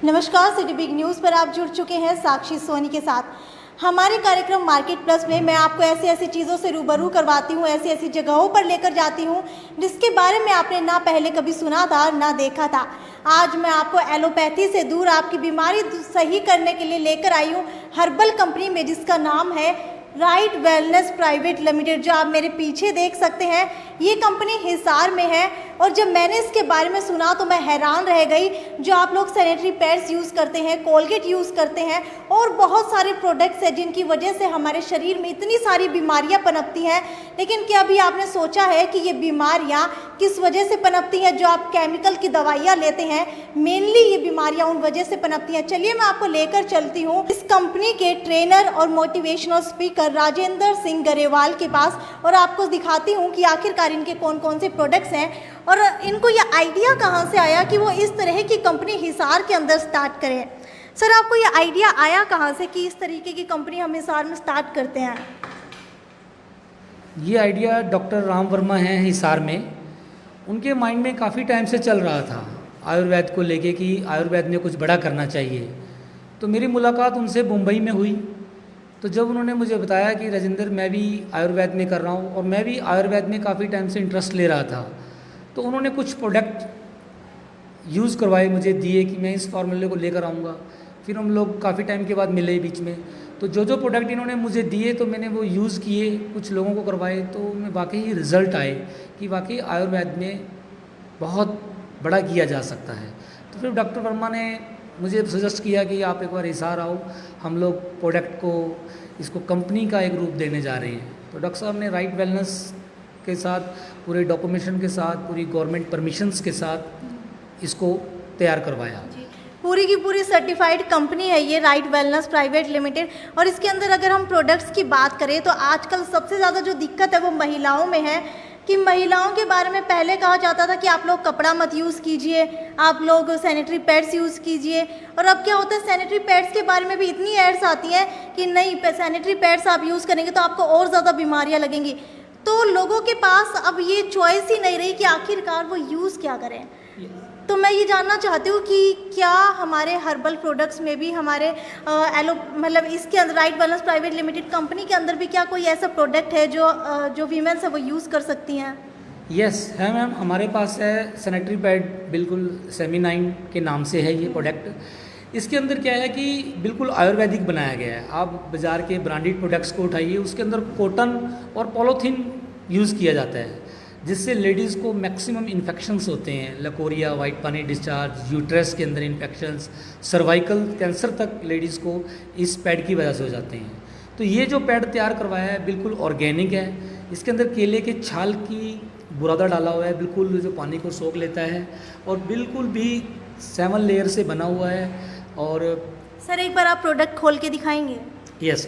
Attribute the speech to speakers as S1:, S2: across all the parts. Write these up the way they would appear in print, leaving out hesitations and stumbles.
S1: नमस्कार, city big news पर आप जुड़ चुके हैं साक्षी सोनी के साथ। हमारे कार्यक्रम मार्केट प्लस में मैं आपको ऐसी ऐसी चीज़ों से रूबरू करवाती हूँ, ऐसी ऐसी जगहों पर लेकर जाती हूँ जिसके बारे में आपने ना पहले कभी सुना था ना देखा था। आज मैं आपको एलोपैथी से दूर आपकी बीमारी सही करने के लिए लेकर आई हूँ हर्बल कंपनी में, जिसका नाम है राइट वेलनेस प्राइवेट लिमिटेड, जो आप मेरे पीछे देख सकते हैं। ये कंपनी हिसार में है और जब मैंने इसके बारे में सुना तो मैं हैरान रह गई। जो आप लोग सैनिटरी पैड्स यूज़ करते हैं, कोलगेट यूज़ करते हैं और बहुत सारे प्रोडक्ट्स हैं जिनकी वजह से हमारे शरीर में इतनी सारी बीमारियां पनपती हैं, लेकिन क्या अभी आपने सोचा है कि ये बीमारियां किस वजह से पनपती हैं? जो आप केमिकल की दवाइयाँ लेते हैं, मेनली ये बीमारियाँ उन वजह से पनपती हैं। चलिए मैं आपको लेकर चलती हूँ इस कंपनी के ट्रेनर और मोटिवेशनल स्पीकर राजेंद्र सिंह गरेवाल के पास और आपको दिखाती हूँ कि आखिरकार इनके कौन कौन से प्रोडक्ट्स हैं और इनको ये आइडिया कहाँ से आया कि वो इस तरह की कंपनी हिसार के अंदर स्टार्ट करें। सर, आपको ये आइडिया आया कहाँ से कि इस तरीके की कंपनी हम हिसार में स्टार्ट करते हैं?
S2: ये आइडिया डॉक्टर राम वर्मा हैं हिसार में, उनके माइंड में काफ़ी टाइम से चल रहा था आयुर्वेद को लेके कि आयुर्वेद में कुछ बड़ा करना चाहिए। तो मेरी मुलाकात उनसे मुंबई में हुई। तो जब उन्होंने मुझे बताया कि राजेंद्र, मैं भी आयुर्वेद में कर रहा हूँ और मैं भी आयुर्वेद में काफ़ी टाइम से इंटरेस्ट ले रहा था, तो उन्होंने कुछ प्रोडक्ट यूज़ करवाए, मुझे दिए कि मैं इस फार्मूले को लेकर आऊँगा। फिर हम लोग काफ़ी टाइम के बाद मिले बीच में, तो जो प्रोडक्ट इन्होंने मुझे दिए तो मैंने वो यूज़ किए, कुछ लोगों को करवाए, तो उनमें वाकई रिज़ल्ट आए कि वाकई आयुर्वेद में बहुत बड़ा किया जा सकता है। तो फिर डॉक्टर वर्मा ने मुझे सजेस्ट किया कि आप एक बार हिसार आओ, हम लोग प्रोडक्ट को, इसको कंपनी का एक रूप देने जा रहे हैं। तो डॉक्टर साहब ने राइट वेलनेस के साथ, पूरे डॉक्यूमेंटेशन के साथ, पूरी गवर्नमेंट परमिशंस के साथ इसको तैयार करवाया।
S1: पूरी की पूरी सर्टिफाइड कंपनी है ये राइट वेलनेस प्राइवेट लिमिटेड। और इसके अंदर अगर हम प्रोडक्ट्स की बात करें तो आजकल सबसे ज़्यादा जो दिक्कत है वो महिलाओं में है कि महिलाओं के बारे में पहले कहा जाता था कि आप लोग कपड़ा मत यूज़ कीजिए, आप लोग सैनिटरी पैड्स यूज़ कीजिए। और अब क्या होता है, सैनिटरी पैड्स के बारे में भी इतनी एड्स आती हैं कि नहीं, सैनिटरी पैड्स आप यूज़ करेंगे तो आपको और ज़्यादा बीमारियाँ लगेंगी। तो लोगों के पास अब ये चॉइस ही नहीं रही कि आखिरकार वो यूज़ क्या करें। तो मैं ये जानना चाहती हूँ कि क्या हमारे हर्बल प्रोडक्ट्स में भी हमारे इसके अंदर right wellness private limited company के अंदर भी क्या कोई ऐसा प्रोडक्ट है जो वीमेंस है वो यूज़ कर सकती हैं?
S2: यस है मैम, हमारे पास है सैनिटरी पैड, बिल्कुल सेमी9 के नाम से है ये प्रोडक्ट। इसके अंदर क्या है कि बिल्कुल आयुर्वेदिक बनाया गया है। आप बाज़ार के ब्रांडेड प्रोडक्ट्स को उठाइए, उसके अंदर कॉटन और पॉलीथीन यूज़ किया जाता है, जिससे लेडीज़ को मैक्सिमम इन्फेक्शंस होते हैं, लकोरिया, वाइट पानी डिस्चार्ज, यूट्रस के अंदर इन्फेक्शंस, सर्वाइकल कैंसर तक लेडीज़ को इस पैड की वजह से हो जाते हैं। तो ये जो पैड तैयार करवाया है बिल्कुल ऑर्गेनिक है। इसके अंदर केले के छाल की बुरादा डाला हुआ है, बिल्कुल जो पानी को सोख लेता है और बिल्कुल भी 7 लेयर से बना हुआ है। और
S1: सर, एक बार आप प्रोडक्ट खोल के दिखाएंगे?
S2: यस,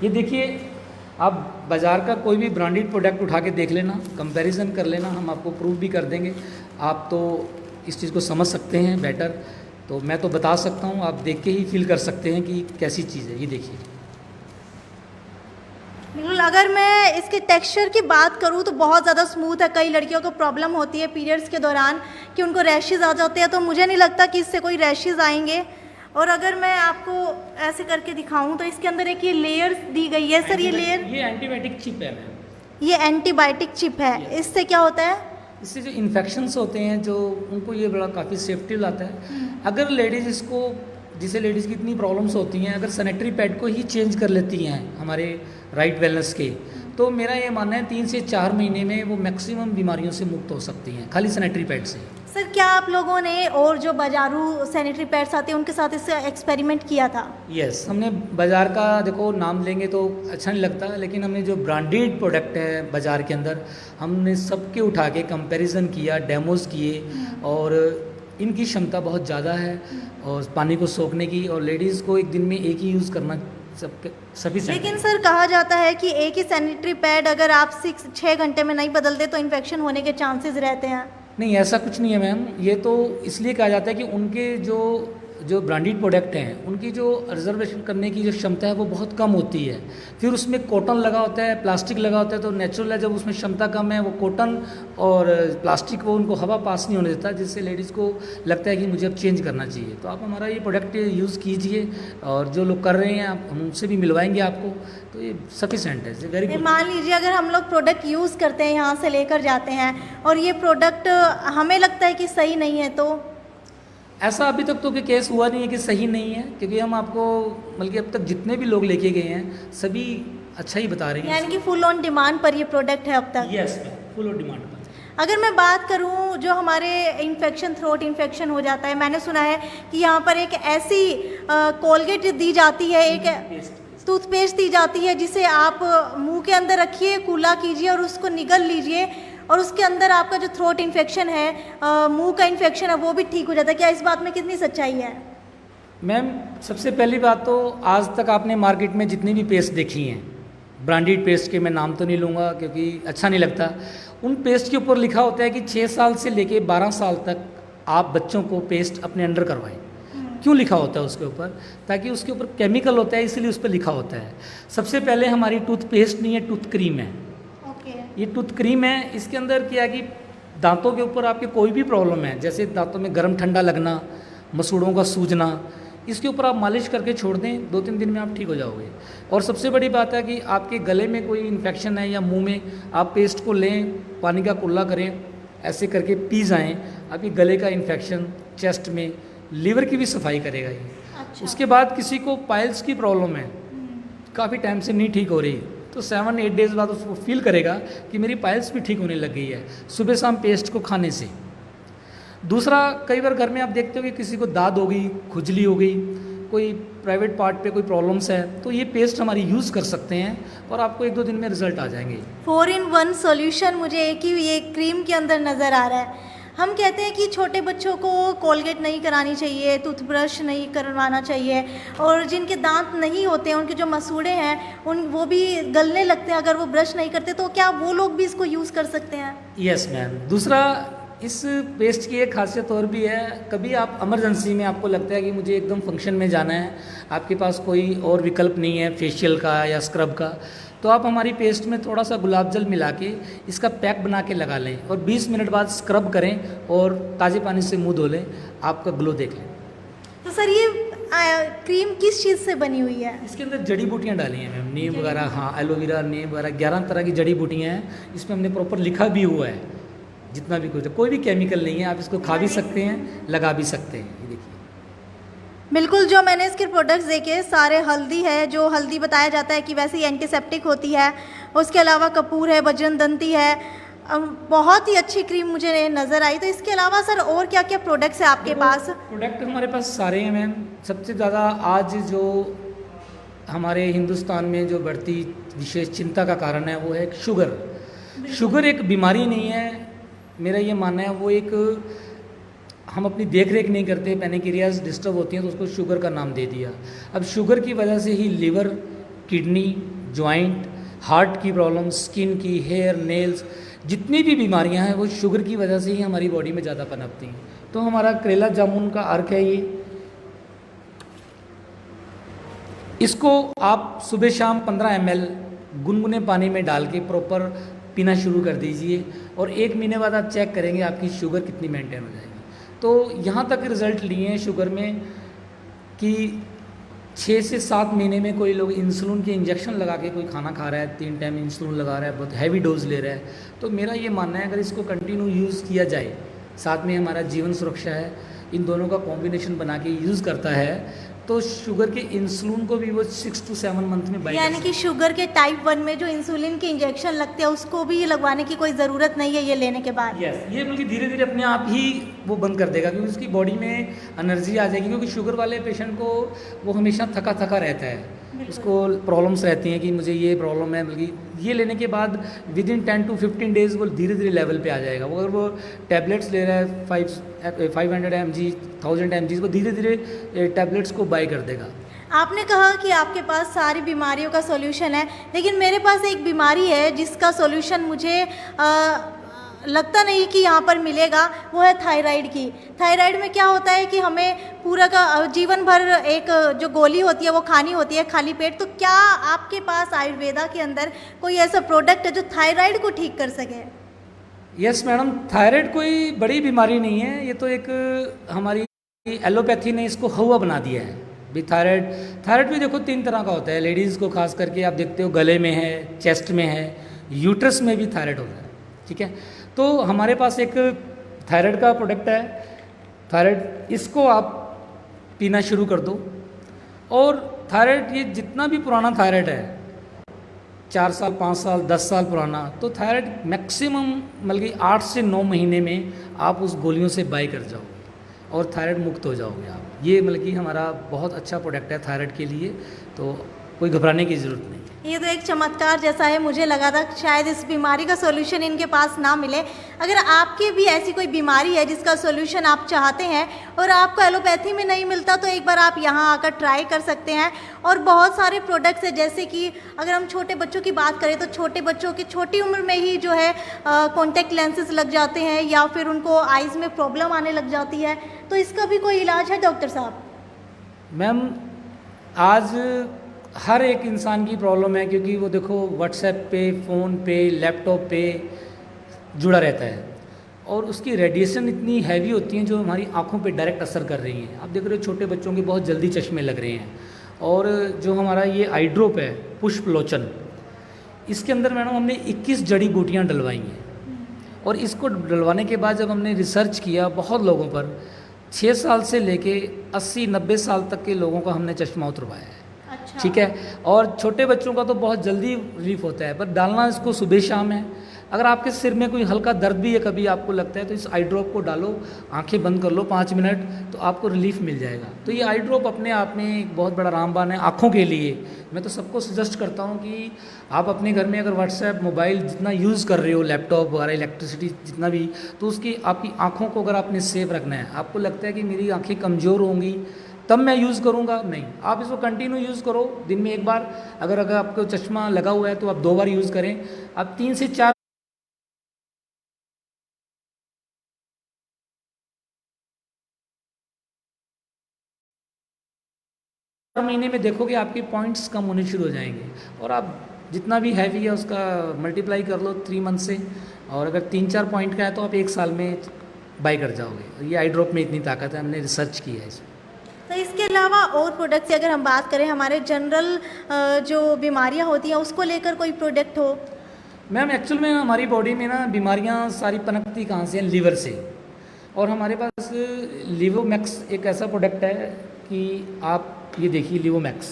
S2: ये देखिए, आप बाज़ार का कोई भी ब्रांडेड प्रोडक्ट उठा के देख लेना, कंपैरिजन कर लेना, हम आपको प्रूफ भी कर देंगे। आप तो इस चीज़ को समझ सकते हैं बेटर, तो मैं तो बता सकता हूँ, आप देख के ही फील कर सकते हैं कि कैसी चीज़ है। ये देखिए,
S1: बिल्कुल। अगर मैं इसके टेक्सचर की बात करूँ तो बहुत ज़्यादा स्मूथ है। कई लड़कियों को प्रॉब्लम होती है पीरियड्स के दौरान कि उनको रैशेज़ आ जाते हैं, तो मुझे नहीं लगता कि इससे कोई रैशेज़ आएंगे। और अगर मैं आपको ऐसे करके दिखाऊं तो इसके अंदर एक ये लेयर्स दी गई है। सर, ये लेयर,
S2: ये एंटीबायोटिक चिप है मैम।
S1: ये एंटीबायोटिक चिप है। इससे क्या होता है?
S2: इससे जो इन्फेक्शंस होते हैं, जो उनको ये बड़ा काफ़ी सेफ्टी लाता है। अगर लेडीज़ इसको, जिसे लेडीज़ की इतनी प्रॉब्लम्स होती हैं, अगर सैनिटरी पैड को ही चेंज कर लेती हैं हमारे राइट वेलनेस के, तो मेरा ये मानना है 3 से 4 महीने में वो मैक्सिमम बीमारियों से मुक्त हो सकती हैं खाली सैनिटरी पैड से।
S1: सर, क्या आप लोगों ने और जो बाजारू सैनिटरी पैड्स आते हैं उनके साथ इससे एक्सपेरिमेंट किया था?
S2: यस, हमने बाज़ार का, देखो नाम लेंगे तो अच्छा नहीं लगता, लेकिन हमने जो ब्रांडेड प्रोडक्ट है बाज़ार के अंदर, हमने सबके उठा के कंपैरिजन किया, डेमोज़ किए, और इनकी क्षमता बहुत ज़्यादा है और पानी को सोखने की, और लेडीज़ को एक दिन में एक ही यूज़ करना सभी।
S1: लेकिन सर, कहा जाता है कि एक ही सैनिटरी पैड अगर आप 6 घंटे में नहीं बदलते तो इन्फेक्शन होने के चांसेस रहते हैं।
S2: नहीं, ऐसा कुछ नहीं है मैम। ये तो इसलिए कहा जाता है कि उनके जो जो ब्रांडेड प्रोडक्ट हैं उनकी जो रिजर्वेशन करने की जो क्षमता है वो बहुत कम होती है। फिर उसमें कॉटन लगा होता है, प्लास्टिक लगा होता है, तो नेचुरल है जब उसमें क्षमता कम है वो कॉटन और प्लास्टिक वो उनको हवा पास नहीं होने देता, जिससे लेडीज़ को लगता है कि मुझे अब चेंज करना चाहिए। तो आप हमारा ये प्रोडक्ट यूज़ कीजिए और जो लोग कर रहे हैं आप हम उनसे भी मिलवाएंगे आपको, तो ये सफिशेंट है, वेरी गुड।
S1: मान लीजिए अगर हम लोग प्रोडक्ट यूज़ करते हैं, यहाँ से लेकर जाते हैं और ये प्रोडक्ट हमें लगता है कि सही नहीं है, तो
S2: ऐसा अभी तक तो कोई केस हुआ नहीं है कि सही नहीं है, क्योंकि हम आपको बल्कि अब तक जितने भी लोग लेके गए हैं सभी अच्छा ही बता रहे हैं।
S1: यानी कि फुल ऑन डिमांड पर ये प्रोडक्ट है अब तक?
S2: यस, फुल ऑन डिमांड पर।
S1: अगर मैं बात करूं जो हमारे इन्फेक्शन, थ्रोट इन्फेक्शन हो जाता है, मैंने सुना है कि यहाँ पर एक ऐसी कोलगेट दी जाती है, एक टूथपेस्ट दी जाती है जिसे आप मुंह के अंदर रखिए, कूला कीजिए और उसको निगल लीजिए और उसके अंदर आपका जो थ्रोट इन्फेक्शन है, मुंह का इन्फेक्शन है, वो भी ठीक हो जाता है। क्या इस बात में कितनी सच्चाई है?
S2: मैम सबसे पहली बात तो आज तक आपने मार्केट में जितनी भी पेस्ट देखी हैं, ब्रांडेड पेस्ट के मैं नाम तो नहीं लूँगा क्योंकि अच्छा नहीं लगता, उन पेस्ट के ऊपर लिखा होता है कि 6 साल से लेके 12 साल तक आप बच्चों को पेस्ट अपने अंडर करवाएं। क्यों लिखा होता है उसके ऊपर? ताकि उसके ऊपर केमिकल होता है, इसलिए उस पर लिखा होता है। सबसे पहले हमारी टूथपेस्ट नहीं है, टूथ क्रीम है। ये टूथ क्रीम है, इसके अंदर क्या है कि दांतों के ऊपर आपके कोई भी प्रॉब्लम है, जैसे दांतों में गर्म ठंडा लगना, मसूड़ों का सूजना, इसके ऊपर आप मालिश करके छोड़ दें, 2-3 दिन में आप ठीक हो जाओगे। और सबसे बड़ी बात है कि आपके गले में कोई इन्फेक्शन है या मुंह में, आप पेस्ट को लें, पानी का कुल्ला करें, ऐसे करके पी जाएँ, आपके गले का इन्फेक्शन, चेस्ट में, लीवर की भी सफाई करेगा ये।
S1: अच्छा।
S2: उसके बाद किसी को पाइल्स की प्रॉब्लम है, काफ़ी टाइम से नहीं ठीक हो रही, तो 7-8 डेज बाद उसको फील करेगा कि मेरी पाइल्स भी ठीक होने लग गई है सुबह शाम पेस्ट को खाने से। दूसरा, कई बार घर में आप देखते हो कि किसी को दाद हो गई, खुजली हो गई, कोई प्राइवेट पार्ट पे कोई प्रॉब्लम्स है, तो ये पेस्ट हमारी यूज़ कर सकते हैं और आपको 1-2 दिन में रिजल्ट आ जाएंगे।
S1: 4-in-1 सॉल्यूशन मुझे एक ही ये क्रीम के अंदर नज़र आ रहा है। हम कहते हैं कि छोटे बच्चों को कोलगेट नहीं करानी चाहिए, टूथब्रश नहीं करवाना चाहिए, और जिनके दांत नहीं होते हैं, उनके जो मसूड़े हैं वो भी गलने लगते हैं अगर वो ब्रश नहीं करते, तो क्या वो लोग भी इसको यूज़ कर सकते हैं?
S2: Yes ma'am. दूसरा, इस पेस्ट की एक खासियत और भी है, कभी आप इमरजेंसी में आपको लगता है कि मुझे एकदम फंक्शन में जाना है, आपके पास कोई और विकल्प नहीं है फेशियल का या स्क्रब का, तो आप हमारी पेस्ट में थोड़ा सा गुलाब जल मिला के इसका पैक बना के लगा लें और 20 मिनट बाद स्क्रब करें और ताज़े पानी से मुंह धो लें, आपका ग्लो देख लें।
S1: तो सर ये क्रीम किस चीज़ से बनी हुई है?
S2: इसके अंदर जड़ी बूटियाँ डाली हैं मैम, नीम वगैरह, हाँ एलोवेरा, नीम वगैरह, 11 तरह की जड़ी बूटियाँ हैं। इसमें हमने प्रॉपर लिखा भी हुआ है जितना भी कुछ है, कोई भी केमिकल नहीं है, आप इसको खा भी सकते हैं, लगा भी सकते हैं। ये देखिए
S1: बिल्कुल, जो मैंने इसके प्रोडक्ट्स देखे सारे हल्दी है, जो हल्दी बताया जाता है कि वैसे ही एंटीसेप्टिक होती है, उसके अलावा कपूर है, बजरंगदंती है, बहुत ही अच्छी क्रीम मुझे नज़र आई। तो इसके अलावा सर और क्या क्या प्रोडक्ट्स हैं आपके पास?
S2: प्रोडक्ट हमारे पास सारे हैं मैम। सबसे ज़्यादा आज जो हमारे हिंदुस्तान में जो बढ़ती विशेष चिंता का कारण है वो है शुगर। शुगर एक बीमारी नहीं है, मेरा ये मानना है, वो एक हम अपनी देख रेख नहीं करते, पैनक्रियाज डिस्टर्ब होती हैं तो उसको शुगर का नाम दे दिया। अब शुगर की वजह से ही लिवर, किडनी, जॉइंट, हार्ट की प्रॉब्लम, स्किन की, हेयर, नेल्स, जितनी भी बीमारियां हैं वो शुगर की वजह से ही हमारी बॉडी में ज़्यादा पनपती हैं। तो हमारा करेला जामुन का अर्क है ये, इसको आप सुबह शाम 15 ml गुनगुने पानी में डाल के प्रॉपर पीना शुरू कर दीजिए और 1 महीने बाद आप चेक करेंगे आपकी शुगर कितनी मेंटेन हो जाएगी। तो यहाँ तक रिज़ल्ट लिए हैं शुगर में कि 6 से 7 महीने में कोई लोग इंसुलिन के इंजेक्शन लगा के कोई खाना खा रहा है, 3 टाइम इंसुलिन लगा रहा है, बहुत हैवी डोज ले रहा है। तो मेरा ये मानना है अगर इसको कंटिन्यू यूज़ किया जाए, साथ में हमारा जीवन सुरक्षा है, इन दोनों का कॉम्बिनेशन बना के यूज़ करता है, तो शुगर के इंसुलिन को भी वो 6 to 7 मंथ में बाई,
S1: यानी कि शुगर के टाइप 1 में जो इंसुलिन के इंजेक्शन लगते हैं उसको भी लगवाने की कोई ज़रूरत नहीं है ये लेने के बाद?
S2: यस, ये बल्कि धीरे धीरे अपने आप ही वो बंद कर देगा, क्योंकि उसकी बॉडी में एनर्जी आ जाएगी। क्योंकि शुगर वाले पेशेंट को वो हमेशा थका थका रहता है, उसको प्रॉब्लम्स रहती हैं कि मुझे ये प्रॉब्लम है, बल्कि ये लेने के बाद विद इन 10 to 15 डेज़ वो धीरे धीरे लेवल पे आ जाएगा। वो अगर वो टैबलेट्स ले रहा है 500 mg, 1000 mg, वो धीरे धीरे टैबलेट्स को बाई कर देगा।
S1: आपने कहा कि आपके पास सारी बीमारियों का सॉल्यूशन है, लेकिन मेरे पास एक बीमारी है जिसका सॉल्यूशन मुझे लगता नहीं कि यहाँ पर मिलेगा, वो है थायराइड की। थायराइड में क्या होता है कि हमें पूरा का जीवन भर एक जो गोली होती है वो खानी होती है खाली पेट। तो क्या आपके पास आयुर्वेदा के अंदर कोई ऐसा प्रोडक्ट है जो थायराइड को ठीक कर सके?
S2: यस मैडम, थायराइड कोई बड़ी बीमारी नहीं है, ये तो एक हमारी एलोपैथी ने इसको हवा बना दिया है। भी थायराइड भी देखो 3 तरह का होता है। लेडीज़ को खास करके आप देखते हो गले में है, चेस्ट में है, यूट्रस में भी थायराइड होता है, ठीक है। तो हमारे पास एक थायराइड का प्रोडक्ट है, थायराइड, इसको आप पीना शुरू कर दो। और थायराइड, ये जितना भी पुराना थायराइड है, 4 साल 5 साल 10 साल पुराना, तो थायराइड मैक्सिमम बल्कि 8 से 9 महीने में आप उस गोलियों से बाई कर जाओगे और थायराइड मुक्त हो जाओगे आप। ये मतलब कि हमारा बहुत अच्छा प्रोडक्ट है थायराइड के लिए, तो कोई घबराने की ज़रूरत नहीं।
S1: ये तो एक चमत्कार जैसा है। मुझे लगा था शायद इस बीमारी का सॉल्यूशन इनके पास ना मिले। अगर आपकी भी ऐसी कोई बीमारी है जिसका सॉल्यूशन आप चाहते हैं और आपको एलोपैथी में नहीं मिलता, तो एक बार आप यहाँ आकर ट्राई कर सकते हैं। और बहुत सारे प्रोडक्ट्स हैं, जैसे कि अगर हम छोटे बच्चों की बात करें तो छोटे बच्चों की छोटी उम्र में ही जो है कॉन्टैक्ट लेंसेज लग जाते हैं या फिर उनको आइज़ में प्रॉब्लम आने लग जाती है। तो इसका भी कोई इलाज है डॉक्टर साहब?
S2: मैम, आज हर एक इंसान की प्रॉब्लम है, क्योंकि वो देखो व्हाट्सएप पे, फ़ोन पे, लैपटॉप पे जुड़ा रहता है और उसकी रेडिएशन इतनी हैवी होती हैं जो हमारी आंखों पे डायरेक्ट असर कर रही हैं। आप देख रहे हो छोटे बच्चों के बहुत जल्दी चश्मे लग रहे हैं। और जो हमारा ये आई ड्रॉप है पुष्प लोचन, इसके अंदर मैडम हमने 21 जड़ी बूटियाँ डलवाई हैं। और इसको डलवाने के बाद जब हमने रिसर्च किया बहुत लोगों पर, 6 साल से लेके 80-90 साल तक के लोगों का हमने चश्मा उतरवाया है।
S1: अच्छा।
S2: ठीक है। और छोटे बच्चों का तो बहुत जल्दी रिलीफ होता है, पर डालना इसको सुबह शाम है। अगर आपके सिर में कोई हल्का दर्द भी है, कभी आपको लगता है, तो इस आई ड्रॉप को डालो, आंखें बंद कर लो 5 मिनट, तो आपको रिलीफ मिल जाएगा। तो ये आई ड्रॉप अपने आप में एक बहुत बड़ा रामबाण है आँखों के लिए। मैं तो सबको सजेस्ट करता हूँ कि आप अपने घर में अगर व्हाट्सएप, मोबाइल जितना यूज़ कर रहे हो, लैपटॉप वगैरह, इलेक्ट्रिसिटी जितना भी, तो उसकी आपकी आँखों को अगर आपने सेफ रखना है, आपको लगता है कि मेरी आँखें कमज़ोर होंगी तब मैं यूज़ करूँगा, नहीं, आप इसको कंटिन्यू यूज़ करो। दिन में 1 बार, अगर आपको चश्मा लगा हुआ है तो आप 2 बार यूज़ करें। आप 3 से 4 महीने में देखोगे आपके पॉइंट्स कम होने शुरू हो जाएंगे। और आप जितना भी हैवी है उसका मल्टीप्लाई कर लो 3 मंथ से, और अगर 3-4 पॉइंट का है तो आप 1 साल में बाई कर जाओगे। ये आई ड्रॉप में इतनी ताकत है, हमने रिसर्च की है इसमें।
S1: तो इसके अलावा और प्रोडक्ट्स की अगर हम बात करें, हमारे जनरल जो बीमारियां होती हैं उसको लेकर कोई प्रोडक्ट हो?
S2: मैम, एक्चुअल में हमारी बॉडी में ना बीमारियां सारी पनपती कहाँ से हैं? लीवर से। और हमारे पास लिवोमैक्स एक ऐसा प्रोडक्ट है कि आप ये देखिए, लिवोमैक्स,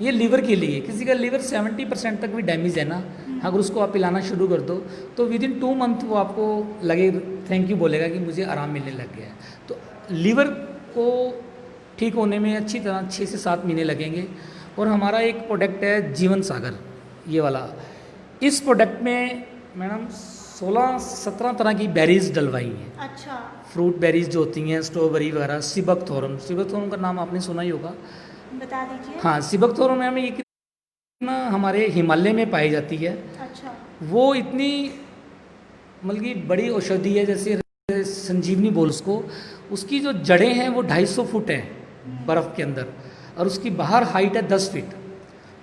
S2: ये लीवर के लिए, किसी का लीवर 70% तक भी डैमेज है ना, अगर उसको आप पिलाना शुरू कर दो तो विदिन 2 मंथ वो आपको लगे, थैंक यू बोलेगा कि मुझे आराम मिलने लग गया है। तो लीवर को ठीक होने में अच्छी तरह 6 से 7 महीने लगेंगे। और हमारा एक प्रोडक्ट है जीवन सागर, ये वाला। इस प्रोडक्ट में मैडम 16-17 तरह की बेरीज डलवाई हैं।
S1: अच्छा।
S2: फ्रूट बेरीज जो होती हैं, स्ट्रॉबेरी वगैरह, सिबकथोरम का नाम आपने सुना ही होगा।
S1: बता दीजिए।
S2: हाँ, सिबकथोरम में ये ना हमारे हिमालय में पाई जाती है।
S1: अच्छा।
S2: वो इतनी मतलब कि बड़ी औषधि है, जैसे संजीवनी बोल उसको। उसकी जो जड़ें हैं वो 250 फुट हैं बर्फ़ के अंदर, और उसकी बाहर हाइट है 10 फीट।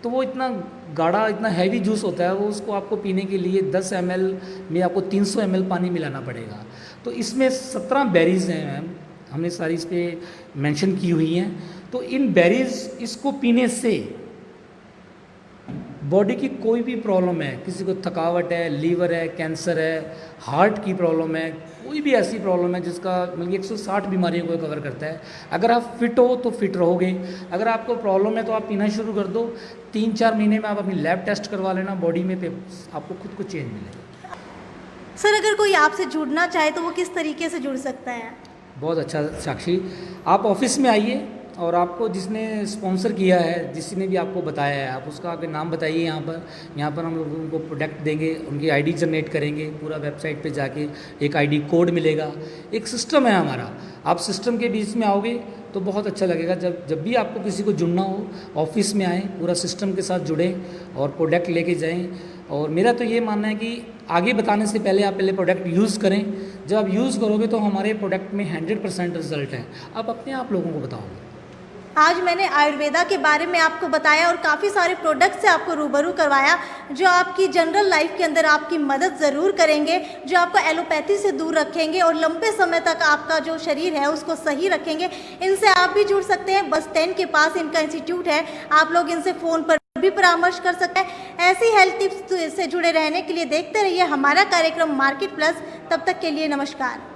S2: तो वो इतना गाढ़ा, इतना हैवी जूस होता है वो, उसको आपको पीने के लिए 10 ml में आपको 300 ml पानी मिलाना पड़ेगा। तो इसमें 17 बेरीज़ हैं मैम, हमने सारी इस पर मेंशन की हुई हैं। तो इन बेरीज़, इसको पीने से बॉडी की कोई भी प्रॉब्लम है, किसी को थकावट है, लीवर है, कैंसर है, हार्ट की प्रॉब्लम है, कोई भी ऐसी प्रॉब्लम है जिसका मतलब 160 बीमारियों को कवर करता है। अगर आप फिट हो तो फिट रहोगे, अगर आपको प्रॉब्लम है तो आप पीना शुरू कर दो। 3-4 महीने में आप अपनी लैब टेस्ट करवा लेना, बॉडी में आपको खुद को चेंज मिलेगा।
S1: सर, अगर कोई आपसे जुड़ना चाहे तो वो किस तरीके से जुड़ सकता है?
S2: बहुत अच्छा साक्षी, आप ऑफिस में आइए और आपको जिसने स्पॉन्सर किया है, जिसने भी आपको बताया है, आप उसका आगे नाम बताइए। यहाँ पर हम लोग उनको प्रोडक्ट देंगे, उनकी आईडी जनरेट करेंगे, पूरा वेबसाइट पे जाके एक आईडी कोड मिलेगा। एक सिस्टम है हमारा, आप सिस्टम के बीच में आओगे तो बहुत अच्छा लगेगा। जब भी आपको किसी को जुड़ना हो, ऑफिस में आएँ, पूरा सिस्टम के साथ जुड़ें और प्रोडक्ट लेके जाएँ। और मेरा तो ये मानना है कि आगे बताने से पहले आप पहले प्रोडक्ट यूज़ करें। जब आप यूज़ करोगे तो हमारे प्रोडक्ट में 100% रिजल्ट है। आप अपने आप लोगों को बताओगे।
S1: आज मैंने आयुर्वेदा के बारे में आपको बताया और काफ़ी सारे प्रोडक्ट से आपको रूबरू करवाया जो आपकी जनरल लाइफ के अंदर आपकी मदद ज़रूर करेंगे, जो आपको एलोपैथी से दूर रखेंगे और लंबे समय तक आपका जो शरीर है उसको सही रखेंगे। इनसे आप भी जुड़ सकते हैं, बस 10 के पास इनका इंस्टीट्यूट है, आप लोग इनसे फ़ोन पर भी परामर्श कर सकते हैं। ऐसी हेल्थ टिप्स से जुड़े रहने के लिए देखते रहिए हमारा कार्यक्रम मार्केट प्लस। तब तक के लिए नमस्कार।